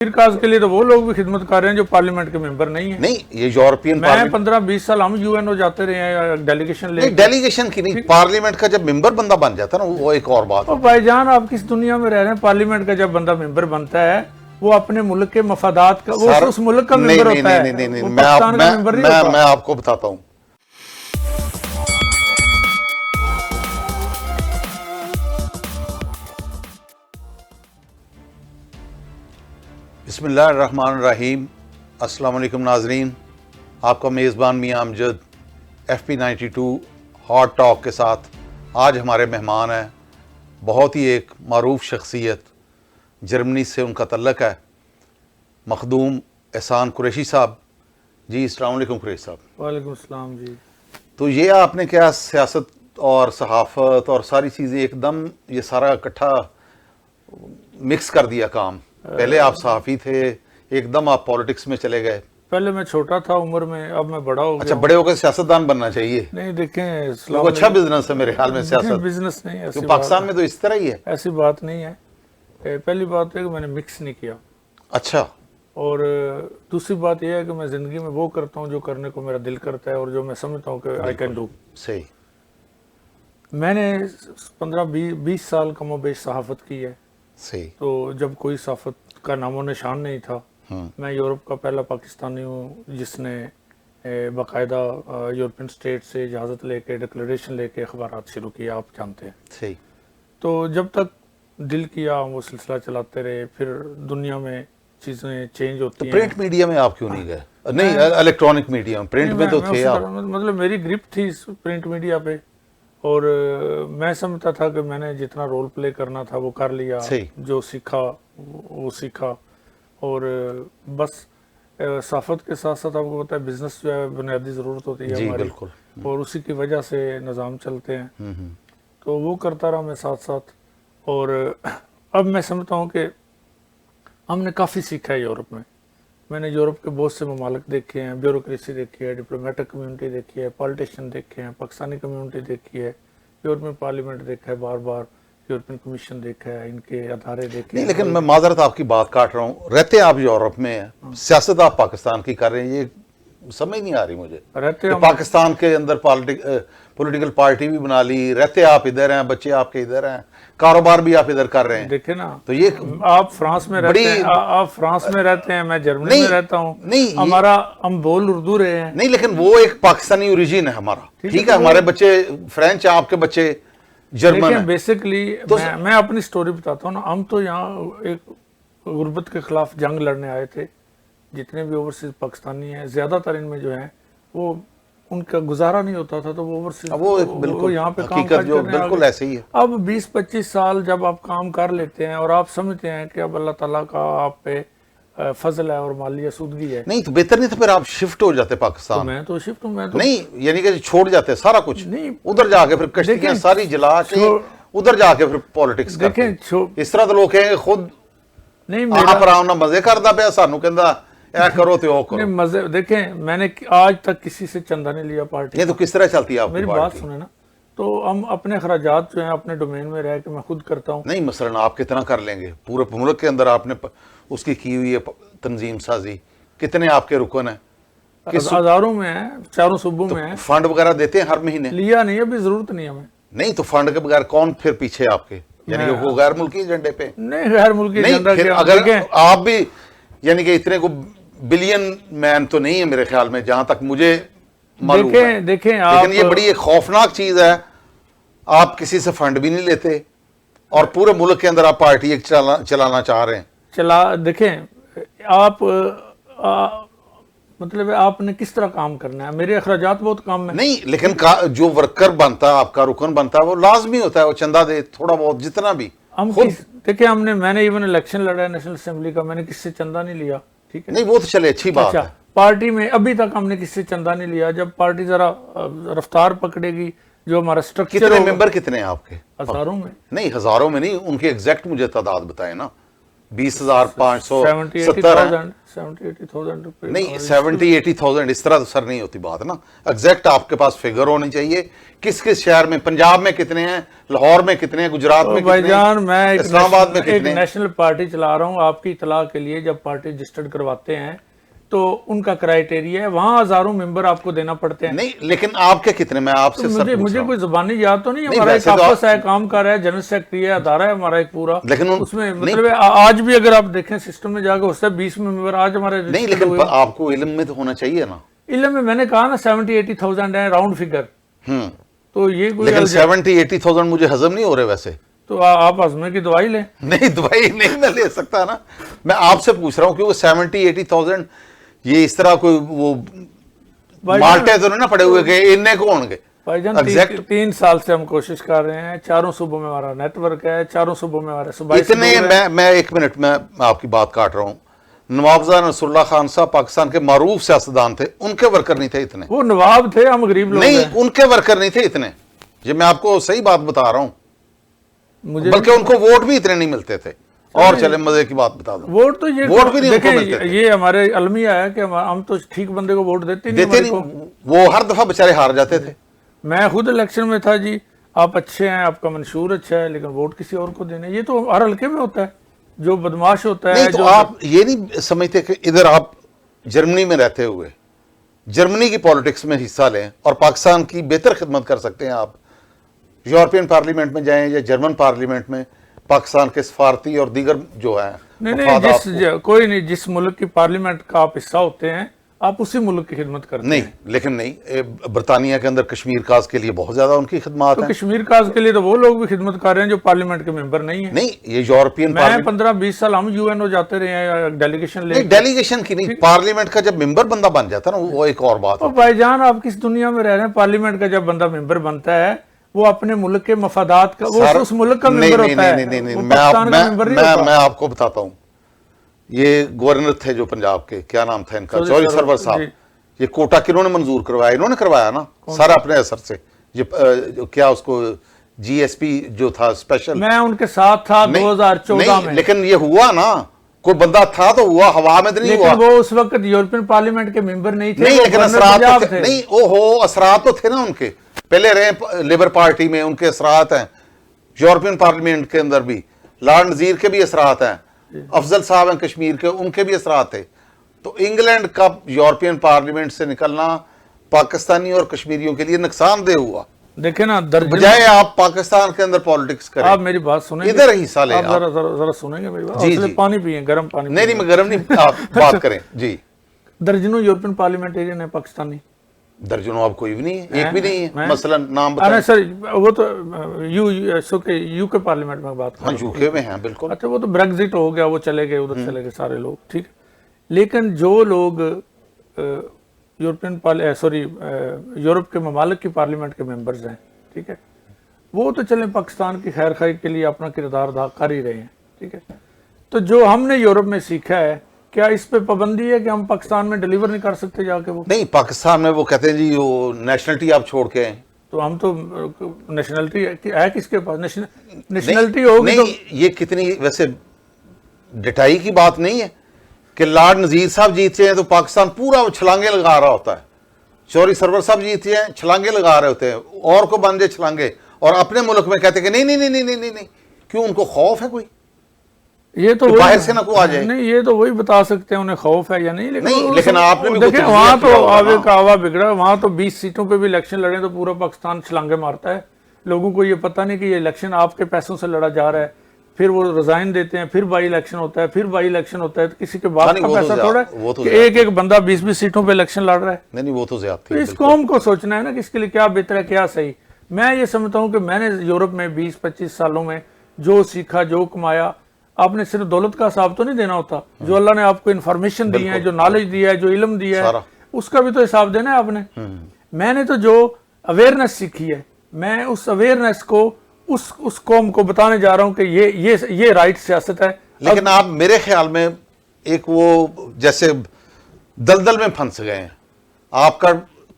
Cause کے لیے تو وہ لوگ بھی خدمت کر رہے ہیں جو پارلیمنٹ کے ممبر نہیں ہیں. نہیں یہ یورپین میں 15-20 سال ہم یو این او جاتے رہے ہیں ڈیلیگیشن لے. ڈیلیگیشن کی نہیں، پارلیمنٹ کا جب ممبر بندہ بن جاتا ہے نا وہ ایک اور بات ہے. بھائی جان آپ کس دنیا میں رہ رہے ہیں؟ پارلیمنٹ کا جب بندہ ممبر بنتا ہے وہ اپنے ملک کے مفادات کا، وہ اس ملک کا ممبر ہوتا ہے. نہیں، وہ پاکستان کا ممبر نہیں ہوتا. میں آپ کو بتاتا ہوں. بسم اللہ الرحمن الرحیم. السلام علیکم ناظرین، آپ کا میزبان میاں امجد FP92 ہاٹ ٹاک کے ساتھ آج ہمارے مہمان ہیں. بہت ہی ایک معروف شخصیت، جرمنی سے ان کا تعلق ہے، مخدوم احسان قریشی صاحب. جی السلام علیکم قریشی صاحب. وعلیکم السلام. جی تو یہ آپ نے کیا سیاست اور صحافت اور ساری چیزیں ایک دم یہ سارا اکٹھا مکس کر دیا کام؟ پہلے آپ صحافی تھے، ایک دم آپ پالیٹکس میں چلے گئے. پہلے میں چھوٹا تھا عمر میں، اب میں بڑا ہو گیا. اچھا، بڑے ہو کے سیاستدان بننا چاہیے. نہیں دیکھیں، وہ اچھا بزنس ہے میرے خیال میں سیاست. بزنس نہیں ہے پاکستان میں تو اس طرح ہی ہے. ایسی بات نہیں ہے. پہلی بات ہے کہ میں نے مکس نہیں کیا. اچھا. اور دوسری بات یہ ہے کہ میں زندگی میں وہ کرتا ہوں جو کرنے کو میرا دل کرتا ہے اور جو میں سمجھتا ہوں کہ آئی کین ڈو. صحیح. میں نے 15-20 سال کم و بیش صحافت کی ہے. صحیح. تو جب کوئی صحافت کا نام و نشان نہیں تھا، میں یورپ کا پہلا پاکستانی ہوں جس نے باقاعدہ یورپین اسٹیٹ سے اجازت لے کے ڈکلیریشن لے کے اخبارات شروع کیا. آپ جانتے ہیں. صحیح. تو جب تک دل کیا ہم وہ سلسلہ چلاتے رہے. پھر دنیا میں چیزیں چینج ہوتی ہیں. پرنٹ میڈیا میں آپ کیوں نہیں گئے؟ نہیں، الیکٹرانک میڈیا میں. پرنٹ میں تو تھے آپ. مطلب میری گرپ تھی پرنٹ میڈیا پہ، اور میں سمجھتا تھا کہ میں نے جتنا رول پلے کرنا تھا وہ کر لیا. جو سیکھا وہ سیکھا. اور بس صحافت کے ساتھ ساتھ آپ کو پتا ہے بزنس جو ہے بنیادی ضرورت ہوتی ہے ہماری، اور اسی کی وجہ سے نظام چلتے ہیں. تو وہ کرتا رہا میں ساتھ ساتھ. اور اب میں سمجھتا ہوں کہ ہم نے کافی سیکھا ہے یورپ میں. میں نے یورپ کے بہت سے ممالک دیکھے ہیں، بیوروکریسی دیکھی ہے، ڈپلومیٹک کمیونٹی دیکھی ہے، پالیٹیشین دیکھے ہیں، پاکستانی کمیونٹی دیکھی ہے، یورپین پارلیمنٹ دیکھا ہے، بار بار یورپین کمیشن دیکھا ہے، ان کے ادارے دیکھے ہیں. نہیں، لیکن میں معذرت آپ کی بات کاٹ رہا ہوں. رہتے آپ یورپ میں ہیں، سیاست آپ پاکستان کی کر رہے ہیں، یہ سمجھ نہیں آ رہی مجھے. رہتے پاکستان کے اندر پولیٹیکل پارٹی بھی بنا لی، رہتے آپ ادھر ہیں، بچے آپ کے ادھر ہیں، کاروبار بھی آپ ادھر کر رہے ہیں. دیکھیں نا، تو یہ آپ فرانس میں رہتے ہیں، آپ فرانس میں رہتے ہیں، میں جرمنی میں رہتا ہوں. ہم بول اردو رہے ہیں. نہیں، لیکن وہ ایک پاکستانی اوریجن ہے ہمارا. ٹھیک ہے، ہمارے بچے فرینچ ہیں، آپ کے بچے جرمن ہیں. بیسیکلی میں اپنی سٹوری بتاتا ہوں نا. ہم تو یہاں ایک غربت کے خلاف جنگ لڑنے آئے تھے. جتنے بھی اوورسیز پاکستانی ہیں، زیادہ تر ان میں جو ہیں وہ ان کا گزارا نہیں ہوتا تھا، تو وہ اوورسیز وہ یہاں پہ کام کرنے بالکل ایسے ہی ہے. اب 20-25 سال جب آپ کام کر لیتے ہیں اور آپ سمجھتے ہیں کہ اب اللہ تعالیٰ کا آپ پہ فضل ہے اور مالی اسودگی ہے. نہیں تو بہتر نہیں تو پھر آپ شفٹ ہو جاتے پاکستان. میں تو شفٹ ہوں. میں نہیں یعنی کہ چھوڑ جاتے سارا کچھ، نہیں ادھر جا کے پھر کشتیاں ساری جلا کے ادھر جا کے پھر پالیٹکس کرتے ہیں. اس طرح تو لوگ کہیں گے خود آپ آرام نہ مزے کرتا پیا، سانو کہندا اے کرو تے او کرو. مزے دیکھیں، میں نے آج تک کسی سے چندہ نہیں لیا پارٹی. یہ تو کس طرح چلتی ہے آپ کی میری بات سنیں نا. تو ہم اپنے اخراجات جو ہیں اپنے ڈومین میں رہ کے میں خود کرتا ہوں. نہیں مثلاً آپ کتنا کر لیں گے؟ پورے ملک کے اندر آپ نے اس کی ہوئی ہے تنظیم سازی. کتنے آپ کے رکن ہیں؟ ہزاروں میں ہیں، 4 صوبوں میں ہیں. فنڈ وغیرہ دیتے ہیں ہر مہینے؟ لیا نہیں، ابھی ضرورت نہیں ہمیں. نہیں تو فنڈ کے بغیر کون پھر پیچھے آپ کے؟ یعنی کہ وہ غیر ملکی ایجنڈے پہ؟ نہیں، غیر ملکی ایجنڈا نہیں. اگر آپ بھی یعنی کہ اتنے کو بلین مین تو نہیں ہے میرے خیال میں، جہاں تک مجھے معلوم ہے. دیکھیں لیکن یہ بڑی ایک خوفناک چیز ہے. آپ کسی سے فنڈ بھی نہیں لیتے اور پورے ملک کے اندر آپ پارٹی ایک چلانا چاہ رہے ہیں. دیکھیں آپ مطلب آپ نے کس طرح کام کرنا ہے. میرے اخراجات بہت کم ہیں. نہیں لیکن جو ورکر بنتا ہے، آپ کا رکن بنتا ہے، وہ لازمی ہوتا ہے وہ چندہ دے تھوڑا بہت جتنا بھی. دیکھیں میں نے ایون الیکشن لڑا ہے نیشنل اسمبلی کا، میں نے کس سے چندہ نہیں لیا. ٹھیک ہے، نہیں وہ تو چلے اچھی بات ہے. پارٹی میں ابھی تک ہم نے کس سے چندہ نہیں لیا. جب پارٹی ذرا رفتار پکڑے گی، جو ہمارا اسٹرکچر. کتنے ممبر کتنے ہیں آپ کے؟ ہزاروں میں. نہیں ہزاروں میں نہیں، ان کے ایگزیکٹ مجھے تعداد بتائیں نا. 20,570 نہیں 70-80,000 اس طرح تو سر نہیں ہوتی بات نا. ایگزیکٹ آپ کے پاس فگر ہونی چاہیے کس کس شہر میں, پنجاب میں کتنے ہیں, لاہور میں کتنے ہیں, گجرات میں بھائی کتنے جان میں ہیں, اسلام آباد میں ایک کتنے ہیں. نیشنل پارٹی چلا رہا ہوں آپ کی اطلاع کے لیے. جب پارٹی رجسٹرڈ کرواتے ہیں تو ان کا کرائیٹیریا ہے, وہاں ہزاروں ممبر آپ کو دینا پڑتے ہیں. نہیں لیکن آپ کے کتنے, میں آپ سے سر مجھے کوئی زبانی یاد تو نہیں, ہمارا ایک آفس ہے, کام کر رہا ہے, جنرل سیکرٹری ہے, ادارہ ہے ہمارا ایک پورا, لیکن اس میں مطلب آج بھی اگر آپ دیکھیں سسٹم میں جا کے ہوتا ہے 20 ممبر آج ہمارے. نہیں لیکن آپ کو علم میں تو ہونا چاہیے نا. علم میں نے کہا نا 70-80,000 ہے راؤنڈ فگر. تو یہ کوئی لیکن 70-80,000 مجھے ہضم نہیں ہو رہے ویسے. تو آپ ہضمے کی دوائی لیں. نہیں دوائی نہیں میں لے سکتا نا, میں آپ سے پوچھ رہا ہوں کیونکہ 70-80,000 یہ اس طرح کوئی وہ مالٹے تو نہیں نا پڑے ہوئے کہ انہیں کو ہوں گے. بھائی جان 3 سال سے ہم کوشش کر رہے ہیں, 4 صوبوں میں ہمارا نیٹ ورک ہے, 4 صوبوں میں ہمارے صوبائی اتنے. میں 1 منٹ میں آپ کی بات کاٹ رہا ہوں. نوابزہ نصر اللہ خان صاحب پاکستان کے معروف سیاستدان تھے, ان کے ورکر نہیں تھے اتنے. وہ نواب تھے, ہم غریب لوگ نہیں, ان کے ورکر نہیں تھے اتنے. یہ میں آپ کو صحیح بات بتا رہا ہوں, بلکہ ان کو ووٹ بھی اتنے نہیں ملتے تھے. اور چلے مزے کی بات بتا دوں, ووٹ تو یہ ووٹ بھی نہیں ان کو ملتے تھے. یہ ہمارے المیہ ہے کہ ہم تو ٹھیک بندے کو ووٹ دیتے نہیں. وہ ہر دفعہ بیچارے ہار جاتے تھے. میں خود الیکشن میں تھا جی, آپ اچھے ہیں, آپ کا منشور اچھا ہے, لیکن ووٹ کسی اور کو دینے. یہ تو ہر حلقے میں ہوتا ہے, جو بدماش ہوتا ہے. تو آپ یہ نہیں سمجھتے کہ ادھر آپ جرمنی میں رہتے ہوئے جرمنی کی پالیٹکس میں حصہ لیں اور پاکستان کی بہتر خدمت کر سکتے ہیں. آپ یورپین پارلیمنٹ میں جائیں یا جرمن پارلیمنٹ میں, پاکستان کے سفارتی اور دیگر جو ہیں. نہیں, کوئی نہیں, جس ملک کی پارلیمنٹ کا آپ حصہ ہوتے ہیں آپ اسی ملک کی خدمت کرتے ہیں. نہیں لیکن نہیں, برطانیہ کے اندر کشمیر کاز کے لیے بہت زیادہ ان کی خدمات ہیں. کشمیر کاز کے لیے تو وہ لوگ بھی خدمت کر رہے ہیں جو پارلیمنٹ کے ممبر نہیں ہیں. نہیں, یہ یورپین میں 15-20 سال ہم UN جاتے رہے ہیں ڈیلیگیشن لے. ڈیلیگیشن کی نہیں, پارلیمنٹ کا جب ممبر بندہ بن جاتا ہے نا, وہ ایک اور بات ہے. بھائی جان آپ کس دنیا میں رہ رہے ہیں, پارلیمنٹ کا جب بندہ ممبر بنتا ہے وہ اپنے ملک کے مفادات کا, وہ اس ملک کا ممبر ہوتا ہے. میں آپ کو بتاتا ہوں, یہ گورنر تھے جو پنجاب کے, کیا نام تھا ان کا, چوہدری سرور صاحب. یہ کوٹا کنہوں نے منظور کروایا, انہوں نے کروایا نا سارا اپنے اثر سے. یہ کیا اس کو GSP جو تھا اسپیشل, میں ان کے ساتھ تھا 2014 میں. لیکن یہ ہوا نا, کوئی بندہ تھا تو ہوا, ہوا میں تو نہیں ہوا. لیکن وہ اس وقت یورپین پارلیمنٹ کے ممبر نہیں تھے. نہیں لیکن اثرات تھے. نہیں اثرات تو تھے نا ان کے, پہلے رہے لیبر پارٹی میں, ان کے اثرات ہیں. یورپین پارلیمنٹ کے اندر بھی لارڈ نذیر کے بھی اثرات ہیں, افضل صاحب ہیں کشمیر کے, ان کے بھی اثرات تھے. تو انگلینڈ کا یورپین پارلیمنٹ سے نکلنا پاکستانی اور کشمیریوں کے لیے نقصان دہ ہوا. دیکھیں نا, بجائے آپ پاکستان کے اندر پالیٹکس کریں. آپ میری بات سنیں گے, ادھر حصہ لیں, ذرا سنیں گے میری بات. پانی پیئیں, گرم پانی. نہیں میں گرم نہیں, آپ بات کریں جی. درجنوں یورپین پارلیمنٹیرین ہیں پاکستانی. درجنوں آپ کوئی بھی نہیں ہے, ایک بھی نہیں ہے. مثلا نام بتائیں. سر وہ تو UK پارلیمنٹ میں بات ہاں, UK میں ہیں بالکل. اچھا, وہ تو بریگزٹ ہو گیا, وہ چلے گئے, ادھر چلے گئے سارے لوگ, ٹھیک. لیکن جو لوگ یورپ کے ممالک کی پارلیمنٹ کے ممبرز ہیں, ٹھیک ہے, وہ تو چلیں پاکستان کی خیر خواہی کے لیے اپنا کردار ادا کر ہی رہے ہیں, ٹھیک ہے. تو جو ہم نے یورپ میں سیکھا ہے, کیا اس پہ پابندی ہے کہ ہم پاکستان میں ڈیلیور نہیں کر سکتے جا کے؟ وہ نہیں, پاکستان میں وہ کہتے ہیں جی وہ نیشنلٹی آپ چھوڑ کے ہیں. تو ہم تو نیشنلٹی ہے کس کے پاس, نیشنلٹی ہوگی. نہیں, یہ کتنی ویسے ڈٹائی کی بات نہیں ہے کہ لارڈ نذیر صاحب جیتے ہیں تو پاکستان پورا چھلانگے لگا رہا ہوتا ہے. چوہدری سرور صاحب جیتے ہیں, چھلانگے لگا رہے ہوتے ہیں, اور کو بن جائے چھلانگے, اور اپنے ملک میں کہتے ہیں کہ نہیں نہیں نہیں نہیں نہیں. کیوں, ان کو خوف ہے کوئی؟ یہ تو باہر سے نہ کو آ جائے. نہیں, یہ تو وہی بتا سکتے ہیں انہیں خوف ہے یا نہیں. لیکن آپ نے دیکھیں وہاں تو آوے کا آوا بگڑا, وہاں تو 20 سیٹوں پہ بھی الیکشن لڑے تو پورا پاکستان چھلانگے مارتا ہے. لوگوں کو یہ پتہ نہیں کہ یہ الیکشن آپ کے پیسوں سے لڑا جا رہا ہے. پھر وہ ریزائن دیتے ہیں, پھر بائی الیکشن ہوتا ہے, پھر بائی الیکشن ہوتا ہے. تو کسی کے باپ کا پیسہ تھوڑا ہے کہ ایک بندہ 20 سیٹوں پہ الیکشن لڑ رہا ہے. نہیں, وہ تو زیادتی ہے. اس قوم کو سوچنا ہے نا کہ اس کے لیے کیا بہتر ہے, کیا صحیح. میں یہ سمجھتا ہوں کہ میں نے یورپ میں 20-25 سالوں میں جو سیکھا, جو کمایا, آپ نے صرف دولت کا حساب تو نہیں دینا ہوتا. جو اللہ نے آپ کو انفارمیشن دی ہے, جو نالج دیا ہے, جو علم دیا ہے, اس کا بھی تو حساب دینا ہے آپ نے. میں نے تو جو اویئرنیس سیکھی ہے, میں اس اویئرنیس کو اس قوم کو بتانے جا رہا ہوں کہ یہ رائٹ سیاست ہے. لیکن آپ میرے خیال میں ایک وہ جیسے دلدل میں پھنس گئے ہیں. آپ کا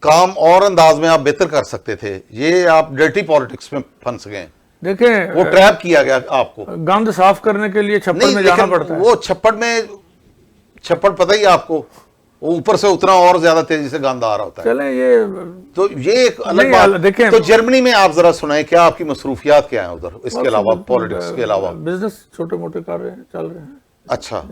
کام اور انداز میں آپ بہتر کر سکتے تھے, یہ آپ ڈرٹی پالیٹکس میں پھنس گئے ہیں. دیکھیں وہ ٹریپ کیا گیا آپ کو. گند صاف کرنے کے لیے چھپڑ میں جانا پڑتا ہے. وہ چھپڑ پتہ ہی آپ کو, اوپر سے اتنا اور زیادہ تیزی سے گند آ رہا ہوتا ہے. چلیں یہ تو یہ ایک الگ بات. دیکھیں تو جرمنی میں آپ ذرا سنائیں کیا آپ کی مصروفیات کیا ہیں ادھر, اس کے علاوہ پولیٹکس کے علاوہ؟ بزنس چھوٹے موٹے کر رہے ہیں, چل رہے ہیں. اچھا,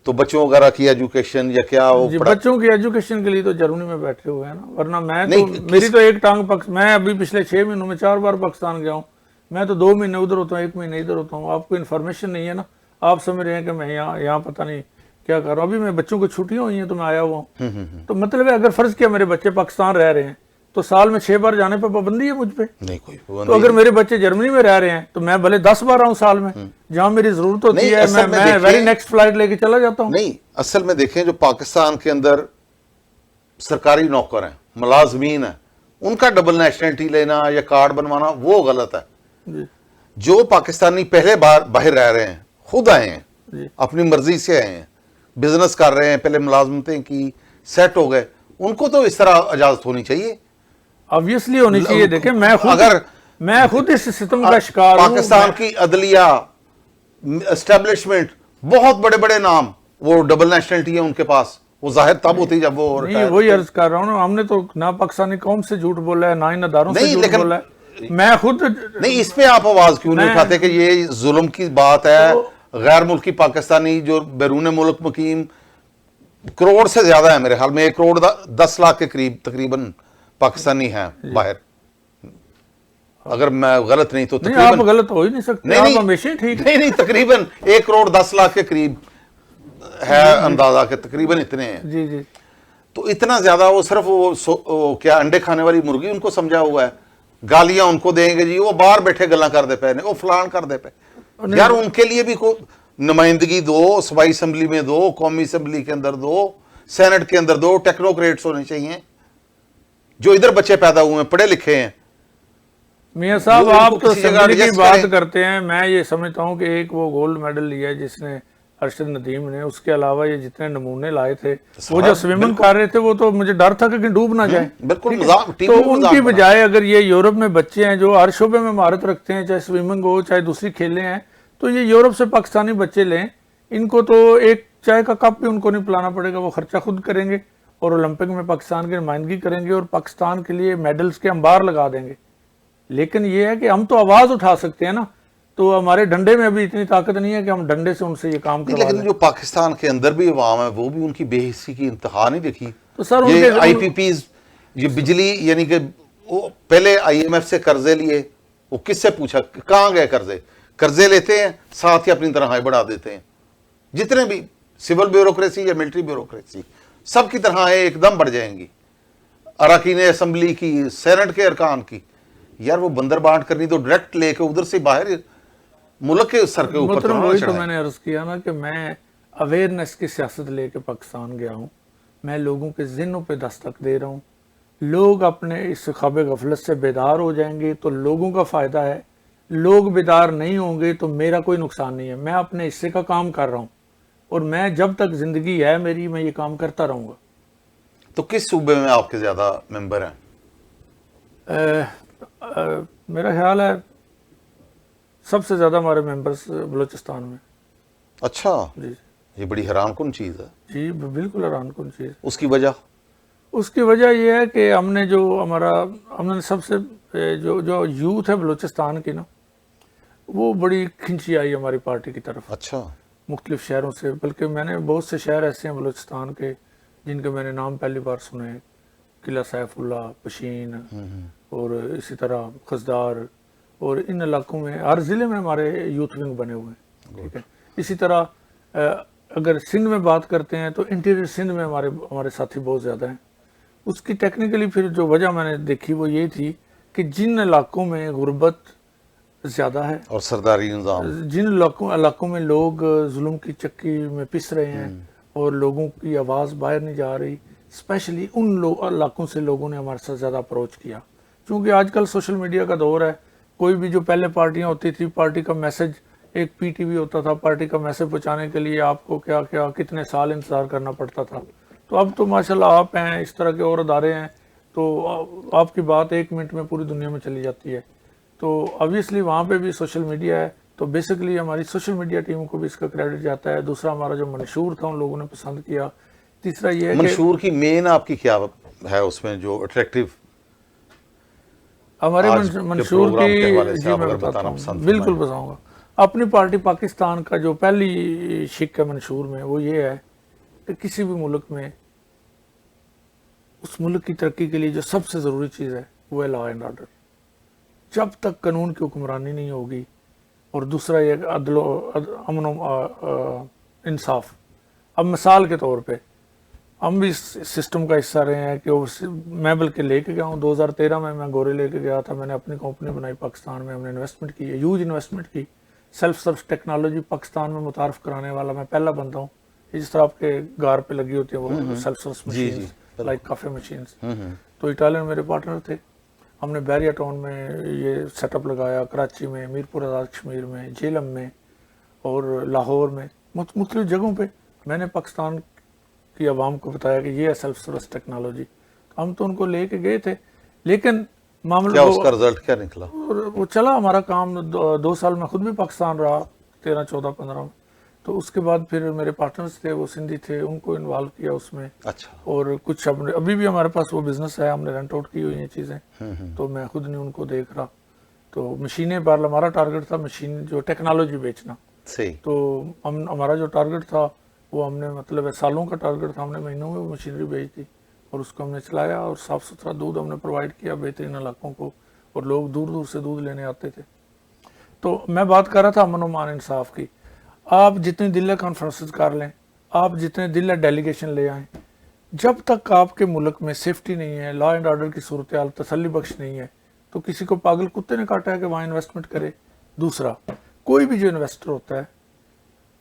تو بچوں وغیرہ کی ایجوکیشن یا کیا وہ بچوں کی ایجوکیشن کے لیے تو جرمنی میں بیٹھے ہوئے ہیں نا, ورنہ میں تو میری تو ایک ٹانگ میں ابھی پچھلے 6 مہینوں میں 4 بار پاکستان گیا ہوں. میں تو 2 مہینے ادھر ہوتا ہوں, 1 مہینے ادھر ہوتا ہوں. آپ کو انفارمیشن نہیں ہے نا, آپ سمجھ رہے ہیں کہ میں یہاں پتہ نہیں کیا کر رہا ہوں. ابھی میں بچوں کو چھٹیاں ہوئی ہیں تو میں آیا ہوا ہوں. تو مطلب ہے اگر فرض کیا میرے بچے پاکستان رہ رہے ہیں تو سال میں 6 بار جانے پہ پابندی ہے مجھ پہ؟ نہیں کوئی. تو اگر میرے بچے جرمنی میں رہ رہے ہیں تو میں بھلے 10 بار آؤں سال میں, جہاں میری ضرورت ہوتی ہے میں ویری نیکسٹ فلائٹ لے کے چلا جاتا ہوں. نہیں, اصل میں دیکھیں جو پاکستان کے اندر سرکاری نوکر ہیں, ملازمین ہیں, ان کا ڈبل نیشنلٹی لینا یا کارڈ بنوانا وہ غلط ہے. جو پاکستانی پہلے بار باہر رہ رہے ہیں, خود آئے ہیں, اپنی مرضی سے آئے ہیں, بزنس کر رہے ہیں, پہلے ملازمتیں کی, سیٹ ہو گئے, ان کو تو اس طرح اجازت ہونی چاہیے, obviously ہونی چاہیے. دیکھیں میں خود اس سسٹم کا شکار ہوں. پاکستان کی عدلیہ اسٹیبلشمنٹ, بہت بڑے بڑے نام, وہ ڈبل نیشنلٹی ہے ان کے پاس, وہ ظاہر تب ہوتی جب وہ نہیں, وہی عرض کر رہا ہوں نا, ہم نے تو نہ پاکستانی قوم سے جھوٹ بولا ہے, نہ ان اداروں سے جھوٹ بولا ہے. میں خود نہیں, اس پہ آپ آواز کیوں نہیں اٹھاتے کہ یہ ظلم کی بات ہے؟ غیر ملکی پاکستانی جو بیرون ملک مقیم کروڑ سے زیادہ ہے, میرے خیال میں 1 کروڑ 10 لاکھ کے قریب تقریباً پاکستانی ہیں باہر, اگر میں غلط نہیں تو نہیں, آپ غلط ہو ہی نہیں سکتے, آپ ہمیشہ ٹھیک. نہیں, تقریباً 1 کروڑ 10 لاکھ کے قریب ہے اندازہ کہ تقریباً اتنے ہیں. جی جی. تو اتنا زیادہ وہ صرف وہ کیا انڈے کھانے والی مرغی ان کو سمجھا ہوا ہے, گالیاں ان کو دیں گے جی, وہ باہر بیٹھے گلا کر دے پہ, وہ فلان کر دے پہ. یار ان کے لیے بھی کوئی نمائندگی دو, صوبائی اسمبلی میں دو, قومی اسمبلی کے اندر دو, سینٹ کے اندر دو. ٹیکنوکریٹس ہونے چاہیے جو ادھر بچے پیدا ہوئے ہیں, پڑھے لکھے ہیں. میاں صاحب آپ تو اسمبلی کی بات کرتے ہیں, میں یہ سمجھتا ہوں کہ ایک وہ گولڈ میڈل لیا ہے جس نے ارشد ندیم نے, اس کے علاوہ یہ جتنے نمونے لائے تھے, وہ جو سوئمنگ کر رہے تھے, وہ تو مجھے ڈر تھا کہ ڈوب نہ جائیں. بالکل. تو ان کی بجائے اگر یہ یورپ میں بچے ہیں جو ہر شعبے میں مہارت رکھتے ہیں, چاہے سوئمنگ ہو چاہے دوسری کھیلیں ہیں, تو یہ یورپ سے پاکستانی بچے لیں, ان کو تو ایک چائے کا کپ بھی ان کو نہیں پلانا پڑے گا, وہ خرچہ خود کریں گے اور اولمپک میں پاکستان کی نمائندگی کریں گے اور پاکستان کے لیے میڈلز کے انبار لگا دیں گے. لیکن یہ ہے کہ ہم تو آواز اٹھا سکتے ہیں نا, تو ہمارے ڈنڈے میں ابھی اتنی طاقت نہیں ہے کہ ہم ڈنڈے سے ان سے یہ کام کروا لیں. لیکن جو پاکستان کے اندر بھی عوام ہے وہ بھی ان کی بے حسی کی انتہا نہیں دیکھی. تو سر یہ آئی پی پیز, یہ بجلی, یعنی کہ وہ پہلے آئی ایم ایف سے قرضے لیے, وہ کس سے پوچھا کہاں گئے قرضے لیتے ہیں, ساتھ ہی اپنی تنخواہیں بڑھا دیتے ہیں. جتنے بھی سول بیوروکریسی یا ملٹری بیوروکریسی, سب کی تنخواہیں ایک دم بڑھ جائیں گی. اراکین اسمبلی کی, سینٹ کے ارکان کی, یار وہ بندر بانٹ کرنی تو ڈائریکٹ لے کے ادھر سے باہر ملک کے سر کے اوپر. وہی تو میں نے عرض کیا نا کہ میں اویئرنیس کی سیاست لے کے پاکستان گیا ہوں, میں لوگوں کے ذہنوں پہ دستک دے رہا ہوں. لوگ اپنے اس خواب غفلت سے بیدار ہو جائیں گے تو لوگوں کا فائدہ ہے, لوگ بیدار نہیں ہوں گے تو میرا کوئی نقصان نہیں ہے. میں اپنے حصے کا کام کر رہا ہوں اور میں جب تک زندگی ہے میری, میں یہ کام کرتا رہوں گا. تو کس صوبے میں آپ کے زیادہ ممبر ہیں؟ میرا خیال ہے سب سے زیادہ ہمارے ممبرز بلوچستان میں. اچھا جی, یہ بڑی حیران کن چیز ہے. جی بالکل حیران کن چیز. اس کی وجہ؟ اس کی وجہ یہ ہے کہ ہم نے سب سے جو یوتھ ہے بلوچستان کی نا, وہ بڑی کھنچی آئی ہماری پارٹی کی طرف. اچھا. مختلف شہروں سے, بلکہ میں نے بہت سے شہر ایسے ہیں بلوچستان کے جن کے میں نے نام پہلی بار سنے, قلعہ سیف اللہ, پشین, اور اسی طرح خزدار, اور ان علاقوں میں ہر ضلع میں ہمارے یوتھ ونگ بنے ہوئے ہیں. ٹھیک ہے. اسی طرح اگر سندھ میں بات کرتے ہیں تو انٹیریئر سندھ میں ہمارے ساتھی بہت زیادہ ہیں. اس کی ٹیکنیکلی پھر جو وجہ میں نے دیکھی وہ یہ تھی کہ جن علاقوں میں غربت زیادہ ہے اور سرداری نظام, جن علاقوں میں لوگ ظلم کی چکی میں پس رہے ہیں اور لوگوں کی آواز باہر نہیں جا رہی, اسپیشلی ان علاقوں سے لوگوں نے ہمارے ساتھ زیادہ اپروچ کیا. چونکہ آج کل سوشل میڈیا کا دور ہے, کوئی بھی جو پہلے پارٹیاں ہوتی تھی, پارٹی کا میسج ایک پی ٹی وی ہوتا تھا, پارٹی کا میسج پہنچانے کے لیے آپ کو کتنے سال انتظار کرنا پڑتا تھا. تو اب تو ماشاءاللہ آپ ہیں, اس طرح کے اور ادارے ہیں, تو آپ کی بات 1 منٹ میں پوری دنیا میں چلی جاتی ہے. تو obviously وہاں پہ بھی سوشل میڈیا ہے, تو بیسکلی ہماری سوشل میڈیا ٹیم کو بھی اس کا کریڈٹ جاتا ہے. دوسرا ہمارا جو منشور تھا ان لوگوں نے پسند کیا. تیسرا یہ ہے کہ منشور کی مین آپ کی کیا ہے اس میں جو اٹریکٹیو ہمارے منشور کی, جی میں بتاتا ہوں, بالکل بتاؤں گا. اپنی پارٹی پاکستان کا جو پہلی شک ہے منشور میں وہ یہ ہے کہ کسی بھی ملک میں اس ملک کی ترقی کے لیے جو سب سے ضروری چیز ہے وہ ہے لا اینڈ آرڈر. جب تک قانون کی حکمرانی نہیں ہوگی, اور دوسرا یہ عدل و امن و انصاف. اب مثال کے طور پہ ہم بھی اس سسٹم کا حصہ رہے ہیں کہ میں بلکہ لے کے گیا ہوں. 2013 میں گورے لے کے گیا تھا. میں نے اپنی کمپنی بنائی پاکستان میں, ہم نے انویسٹمنٹ کی ہے, ہیوج انویسٹمنٹ کی. سیلف سروس ٹیکنالوجی پاکستان میں متعارف کرانے والا میں پہلا بندہ ہوں. جس طرح آپ کے گار پہ لگی ہوتی ہے وہ self service machines like cafe machines, تو اٹالین میرے پارٹنر تھے. ہم نے بیریا ٹاؤن میں یہ سیٹ اپ لگایا, کراچی میں, میرپور آزاد کشمیر میں, جیلم میں اور لاہور میں, مختلف جگہوں پہ. میں نے پاکستان کی عوام کو بتایا کہ یہ ہے سیلف سروس ٹیکنالوجی. ہم تو ان کو لے کے گئے تھے, لیکن معاملہ کیا اس کا رزلٹ کیا نکلا؟ وہ چلا ہمارا کام. 2 سال میں خود بھی پاکستان رہا, 13, 14, 15 میں. تو اس کے بعد پھر میرے پارٹنرز تھے وہ سندھی تھے, ان کو انوالو کیا اس میں. اچھا. اور کچھ ابھی بھی ہمارے پاس وہ بزنس ہے, ہم نے رینٹ آؤٹ کی ہوئی ہیں چیزیں, تو میں خود نہیں ان کو دیکھ رہا. تو مشینیں بار ہمارا ٹارگٹ تھا مشین جو ٹیکنالوجی بیچنا. صحیح. تو ہمارا جو ٹارگٹ تھا وہ ہم نے مطلب سالوں کا ٹارگٹ تھا, ہم نے مہینوں میں وہ مشینری بیچ دی اور اس کو ہم نے چلایا, اور صاف ستھرا دودھ ہم نے پرووائڈ کیا بہترین علاقوں کو, اور لوگ دور دور سے دودھ لینے آتے تھے. تو میں بات کر رہا تھا امن و امان انصاف کی. آپ جتنی دل ہے کانفرنسز کر لیں, آپ جتنے دل ہے ڈیلیگیشن لے آئیں, جب تک آپ کے ملک میں سیفٹی نہیں ہے, لا اینڈ آرڈر کی صورتحال تسلی بخش نہیں ہے, تو کسی کو پاگل کتے نے کاٹا ہے کہ وہاں انویسٹمنٹ کرے. دوسرا, کوئی بھی جو انویسٹر ہوتا ہے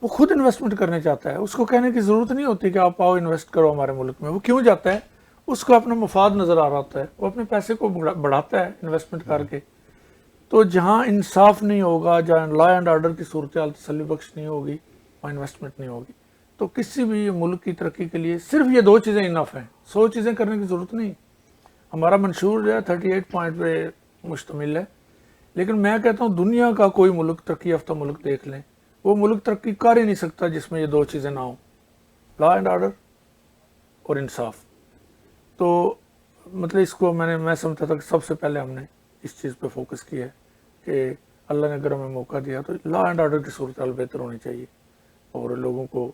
وہ خود انویسٹمنٹ کرنے چاہتا ہے, اس کو کہنے کی ضرورت نہیں ہوتی کہ آپ آؤ انویسٹ کرو ہمارے ملک میں. وہ کیوں جاتا ہے؟ اس کو اپنا مفاد نظر آ رہا ہوتا ہے, وہ اپنے پیسے کو بڑھاتا ہے انویسٹمنٹ کر کے. تو جہاں انصاف نہیں ہوگا, جہاں لا اینڈ آرڈر کی صورتحال تسلی بخش نہیں ہوگی, وہاں انویسٹمنٹ نہیں ہوگی. تو کسی بھی ملک کی ترقی کے لیے صرف یہ 2 چیزیں انف ہیں, 100 چیزیں کرنے کی ضرورت نہیں. ہمارا منشور جو ہے 38 پوائنٹ پہ مشتمل ہے, لیکن میں کہتا ہوں دنیا کا کوئی ملک, ترقی یافتہ ملک دیکھ لیں, وہ ملک ترقی کر ہی نہیں سکتا جس میں یہ 2 چیزیں نہ ہوں, لا اینڈ آرڈر اور انصاف. تو مطلب اس کو میں سمجھتا تھا کہ سب سے پہلے ہم نے اس چیز پہ فوکس کیا ہے کہ اللہ نے اگر ہمیں موقع دیا تو لا اینڈ آرڈر کی صورتحال بہتر ہونی چاہیے, اور لوگوں کو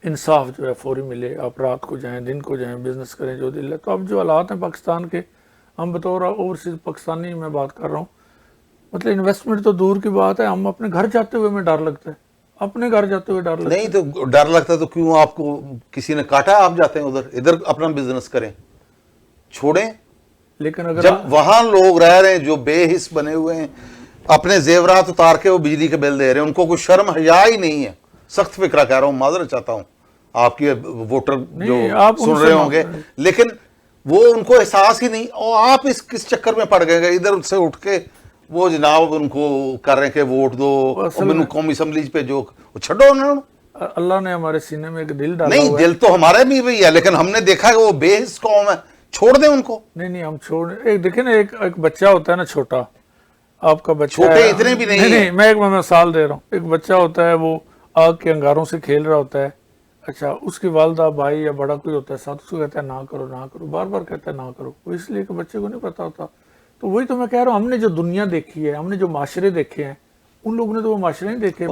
انصاف جو ہے فوری ملے. آپ رات کو جائیں, دن کو جائیں, بزنس کریں جو دل ہے. تو اب جو حالات ہیں پاکستان کے, ہم بطور اوورسیز پاکستانی میں بات کر رہا ہوں, مطلب انویسٹمنٹ تو دور کی بات ہے, ہم اپنے گھر جاتے ہوئے ہمیں ڈر لگتا ہے, اپنے گھر جاتے ہوئے ڈر لگتا ہے. نہیں تو ڈر لگتا ہے تو کیوں آپ کو کسی نے کاٹا, آپ جاتے ہیں ادھر اپنا بزنس کریں, چھوڑیں. لیکن اگر جب وہاں لوگ رہ رہے ہیں جو بے حس بنے ہوئے ہیں, اپنے زیورات اتار کے وہ بجلی کے بل دے رہے ہیں, ان کو کوئی شرم حیا ہی نہیں ہے. سخت فکرہ کہہ رہا ہوں, معذرت چاہتا ہوں آپ کے ووٹر جو سن رہے ہوں گے, لیکن وہ ان کو احساس ہی نہیں. اور آپ کس چکر میں پڑ گئے, ادھر سے اٹھ کے وہ جناب ان کو کر رہے ہیں کہ ووٹ دو, قومی اسمبلی پہ جو چھڈو انہوں نے. اللہ نے ہمارے سینے میں ایک دل ڈالا نہیں, دل تو ہمارے بھی ہے, لیکن ہم نے دیکھا کہ وہ بے حس قوم ہے, چھوڑ دیں ان کو. نہیں ہم چھوڑ, دیکھیں نا ایک بچہ ہوتا ہے نا چھوٹا, آپ کا بچہ چھوٹے اتنے بھی نہیں, میں ایک مثال دے رہا ہوں. ایک بچہ ہوتا ہے وہ آگ کے انگاروں سے کھیل رہا ہوتا ہے, اچھا اس کی والدہ بھائی یا بڑا کوئی ہوتا ہے ساتھ, اس کو کہتا ہے نہ کرو نہ کرو, بار بار کہتا ہے نہ کرو. وہ اس لیے کہ بچے کو نہیں پتا ہوتا. تو وہی تو میں کہہ رہا ہوں, ہم نے جو دنیا دیکھی ہے, ہم نے جو معاشرے دیکھے ہیں, ان لوگوں نے تو وہ معاشرے نہیں دیکھے.